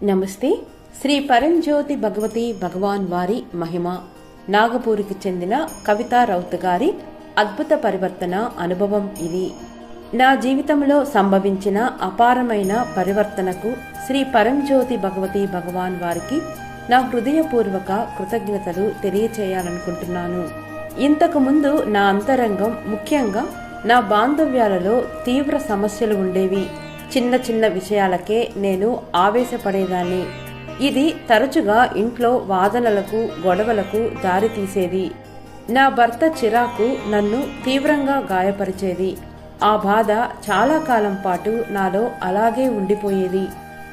నమస్తే. శ్రీ పరంజ్యోతి భగవతి భగవాన్ వారి మహిమ. నాగపూర్కి చెందిన కవితా రౌత్ గారి అద్భుత పరివర్తన అనుభవం ఇది. నా జీవితంలో సంభవించిన అపారమైన పరివర్తనకు శ్రీ పరంజ్యోతి భగవతి భగవాన్ వారికి నా హృదయపూర్వక కృతజ్ఞతలు తెలియచేయాలనుకుంటున్నాను. ఇంతకు ముందు నా అంతరంగం, ముఖ్యంగా నా బాంధవ్యాలలో తీవ్ర సమస్యలు ఉండేవి. చిన్న చిన్న విషయాలకే నేను ఆవేశపడేదాన్ని. ఇది తరచుగా ఇంట్లో వాదనలకు, గొడవలకు దారితీసేది. నా భర్త చిరాకు నన్ను తీవ్రంగా గాయపరిచేది. ఆ బాధ చాలా కాలం పాటు నాలో అలాగే ఉండిపోయేది.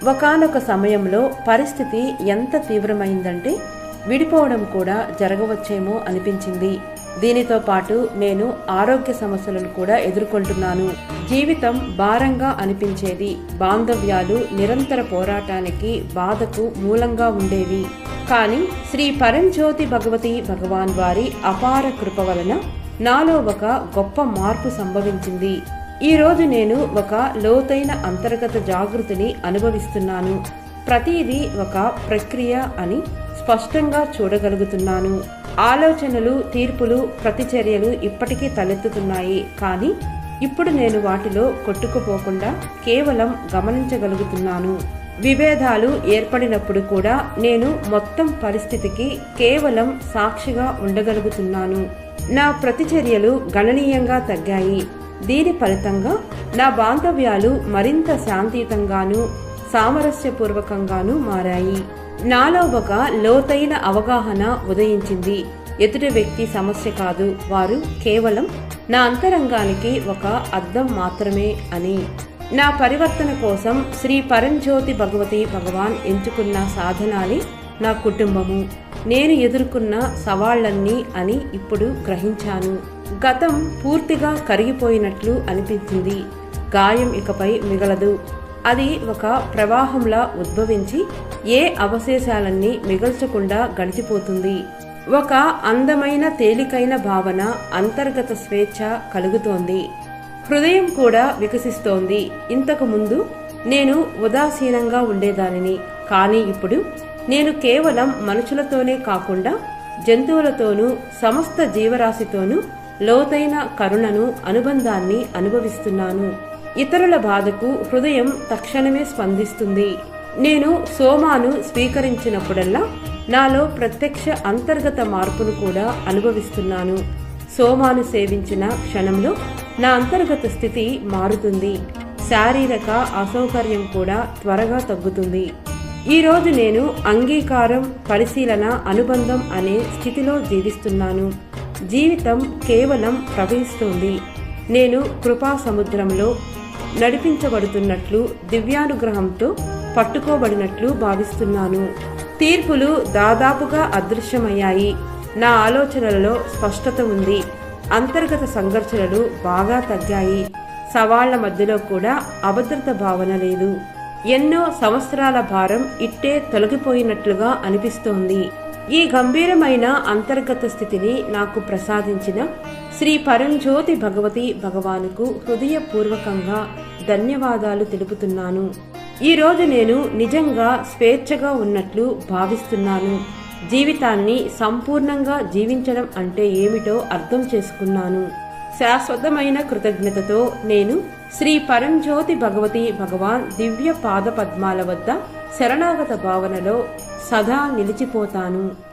ఒకానొక సమయంలో పరిస్థితి ఎంత తీవ్రమైందంటే విడిపోవడం కూడా జరగవచ్చేమో అనిపించింది. దీనితో పాటు నేను ఆరోగ్య సమస్యలను కూడా ఎదుర్కొంటున్నాను. జీవితం భారంగా అనిపించేది. బాంధవ్యాలు నిరంతర పోరాటానికి, బాధకు మూలంగా ఉండేవి. కానీ శ్రీ పరంజ్యోతి భగవతి భగవాన్ వారి అపార కృప వలన నాలో ఒక గొప్ప మార్పు సంభవించింది. ఈ రోజు నేను ఒక లోతైన అంతర్గత జాగృతిని అనుభవిస్తున్నాను. ప్రతిదీ ఒక ప్రక్రియ అని స్పష్టంగా చూడగలుగుతున్నాను. ఆలోచనలు, తీర్పులు, ప్రతిచర్యలు ఇప్పటికీ తలెత్తుతున్నాయి. కానీ ఇప్పుడు నేను వాటిలో కొట్టుకుపోకుండా కేవలం గమనించగలుగుతున్నాను. విభేదాలు ఏర్పడినప్పుడు కూడా నేను మొత్తం పరిస్థితికి కేవలం సాక్షిగా ఉండగలుగుతున్నాను. నా ప్రతిచర్యలు గణనీయంగా తగ్గాయి. దీని ఫలితంగా నా బాంధవ్యాలు మరింత శాంతియుతంగానూ సామరస్యపూర్వకంగానూ మారాయి. నాలో ఒక లోతైన అవగాహన ఉదయించింది. ఎదుటి వ్యక్తి సమస్య కాదు, వారు కేవలం నా అంతరంగానికి ఒక అద్దం మాత్రమే అని. నా పరివర్తన కోసం శ్రీ పరంజ్యోతి భగవతి భగవాన్ ఎంచుకున్న సాధనాలే నా కుటుంబము, నేను ఎదుర్కొన్న సవాళ్లన్నీ అని ఇప్పుడు గ్రహించాను. గతం పూర్తిగా కరిగిపోయినట్లు అనిపించింది. గాయం ఇకపై మిగలదు. అది ఒక ప్రవాహంలా ఉద్భవించి ఏ అవశేషాలన్నీ మిగల్చకుండా గడిచిపోతుంది. ఒక అందమైన తేలికైన భావన, అంతర్గత స్వేచ్ఛ కలుగుతోంది. హృదయం కూడా వికసిస్తోంది. ఇంతకు ముందు నేను ఉదాసీనంగా ఉండేదానిని. కానీ ఇప్పుడు నేను కేవలం మనుషులతోనే కాకుండా జంతువులతోనూ, సమస్త జీవరాశితోనూ లోతైన కరుణను, అనుబంధాన్ని అనుభవిస్తున్నాను. ఇతరుల బాధకు హృదయం తక్షణమే స్పందిస్తుంది. నేను సోమాను స్వీకరించినప్పుడల్లా నాలో ప్రత్యక్ష అంతర్గత మార్పును కూడా అనుభవిస్తున్నాను. సోమాను సేవించిన క్షణంలో నా అంతర్గత స్థితి మారుతుంది. శారీరక అసౌకర్యం కూడా త్వరగా తగ్గుతుంది. ఈరోజు నేను అంగీకారం, పరిశీలన, అనుబంధం అనే స్థితిలో జీవిస్తున్నాను. జీవితం కేవలం ప్రవహిస్తుంది. నేను కృపా సముద్రంలో నడిపించబడుతున్నట్లు, దివ్యానుగ్రహంతో పట్టుకోబడినట్లు భావిస్తున్నాను. తీర్పులు దాదాపుగా అదృశ్యమయ్యాయి. నా ఆలోచనలలో స్పష్టత ఉంది. అంతర్గత సంఘర్షణలు బాగా తగ్గాయి. సవాళ్ల మధ్యలో కూడా అభద్రత భావన లేదు. ఎన్నో సంవత్సరాల భారం ఇట్టే తొలగిపోయినట్లుగా అనిపిస్తోంది. ఈ గంభీరమైన అంతర్గత స్థితిని నాకు ప్రసాదించిన శ్రీ పరంజ్యోతి భగవతి భగవానుకు హృదయపూర్వకంగా ధన్యవాదాలు తెలుపుతున్నాను. ఈరోజు నేను నిజంగా స్వేచ్ఛగా ఉన్నట్లు భావిస్తున్నాను. జీవితాన్ని సంపూర్ణంగా జీవించడం అంటే ఏమిటో అర్థం చేసుకున్నాను. శాశ్వతమైన కృతజ్ఞతతో నేను శ్రీ పరంజ్యోతి భగవతి భగవాన్ దివ్య పాద పద్మాల వద్ద శరణాగత భావనలో సదా నిలిచిపోతాను.